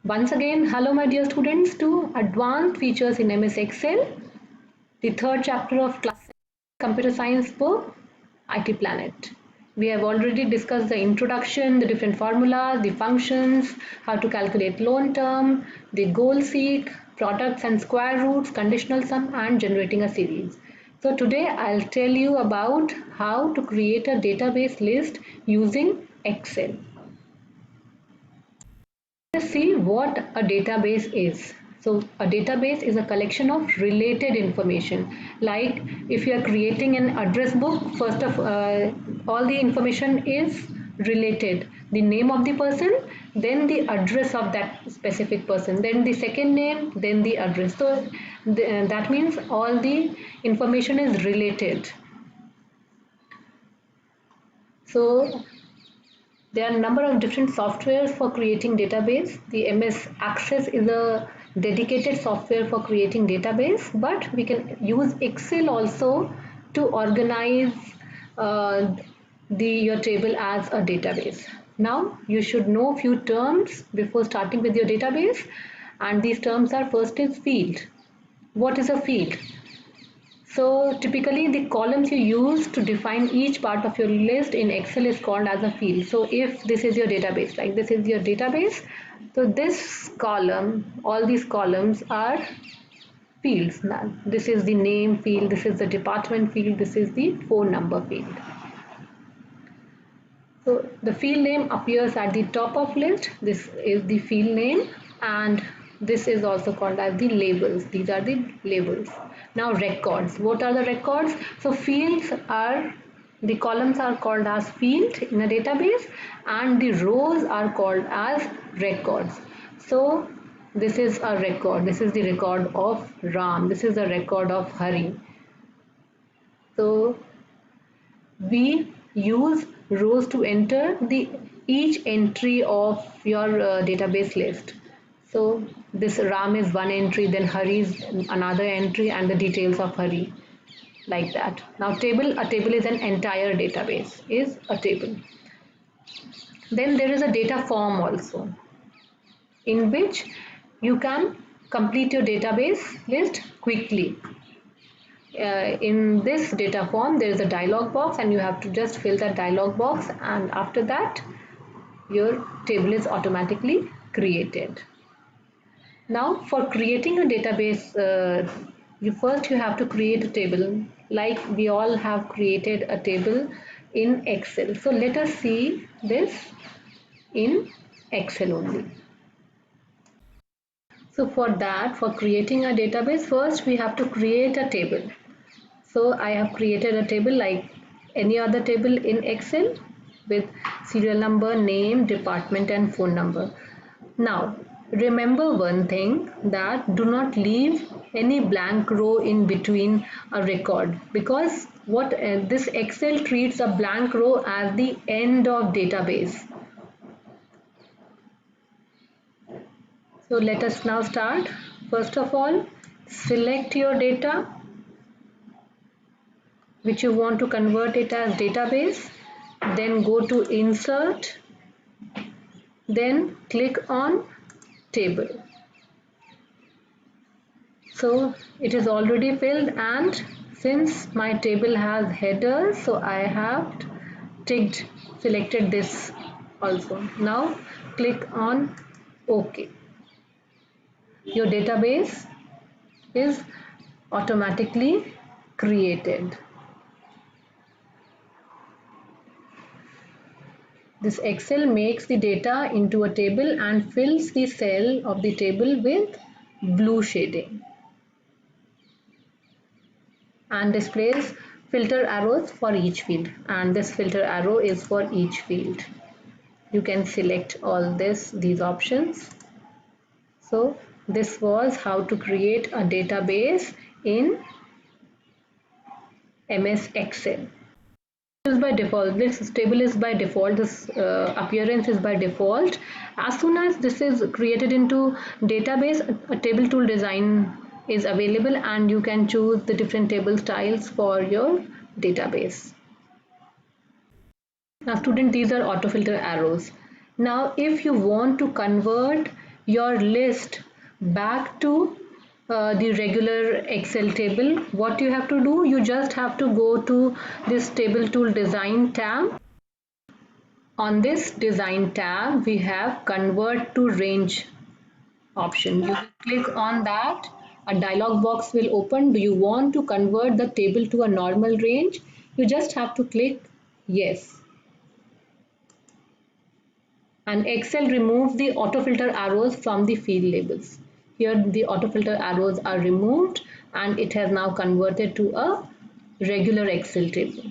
Once again, hello my dear students to Advanced Features in MS Excel, the third chapter of class Computer Science book, IT Planet. We have already discussed the introduction, the different formulas, the functions, how to calculate loan term, the goal seek, products and square roots, conditional sum and generating a series. So today I'll tell you about how to create a database list using Excel. Let's see what a database is. So a database is a collection of related information. Like if you are creating an address book, first of all the information is related. The name of the person, then the address of that specific person, then the second name, then the address. So that means all the information is related. So there are a number of different softwares for creating database. The MS Access is a dedicated software for creating database, but we can use Excel also to organize your table as a database. Now you should know few terms before starting with your database, and these terms are: first is field. What is a field? So typically the columns you use to define each part of your list in Excel is called as a field. So if this is your database, like this is your database, so this column, all these columns are fields. Now, this is the name field, this is the department field, this is the phone number field. So the field name appears at the top of list. This is the field name, and this is also called as the labels. These are the labels. Now records. What are the records? So fields are, the columns are called as field in a database, and the rows are called as records. So this is a record. This is the record of Ram. This is the record of Hari. So we use rows to enter the each entry of your database list. So this Ram is one entry, then Hari is another entry, and the details of Hari, like that. Now a table is an entire database, is a table. Then there is a data form also, in which you can complete your database list quickly. In this data form there is a dialog box, and you have to just fill that dialog box, and after that your table is automatically created. Now for creating a database, you have to create a table, like we all have created a table in Excel. So let us see this in Excel only. So for that, for creating a database, first we have to create a table. So I have created a table like any other table in Excel with serial number, name, department and phone number. Now remember one thing, that do not leave any blank row in between a record, because this Excel treats a blank row as the end of database. So let us now start. First of all, select your data which you want to convert it as database, then go to insert, then click on table. So it is already filled, and since my table has header, so I have selected this also. Now click on OK. Your database is automatically created. This Excel makes the data into a table and fills the cell of the table with blue shading, and displays filter arrows for each field, and this filter arrow is for each field. You can select all these options. So this was how to create a database in MS Excel. Is by default, this table is by default, this appearance is by default. As soon as this is created into database, a table tool design is available, and you can choose the different table styles for your database. Now student, these are auto filter arrows. Now if you want to convert your list back to the regular Excel table, what you have to do, you just have to go to this table tool design tab. On this design tab, we have convert to range option. You click on that, a dialog box will open. Do you want to convert the table to a normal range? You just have to click yes. And Excel removes the autofilter arrows from the field labels. Here the autofilter arrows are removed and it has now converted to a regular Excel table.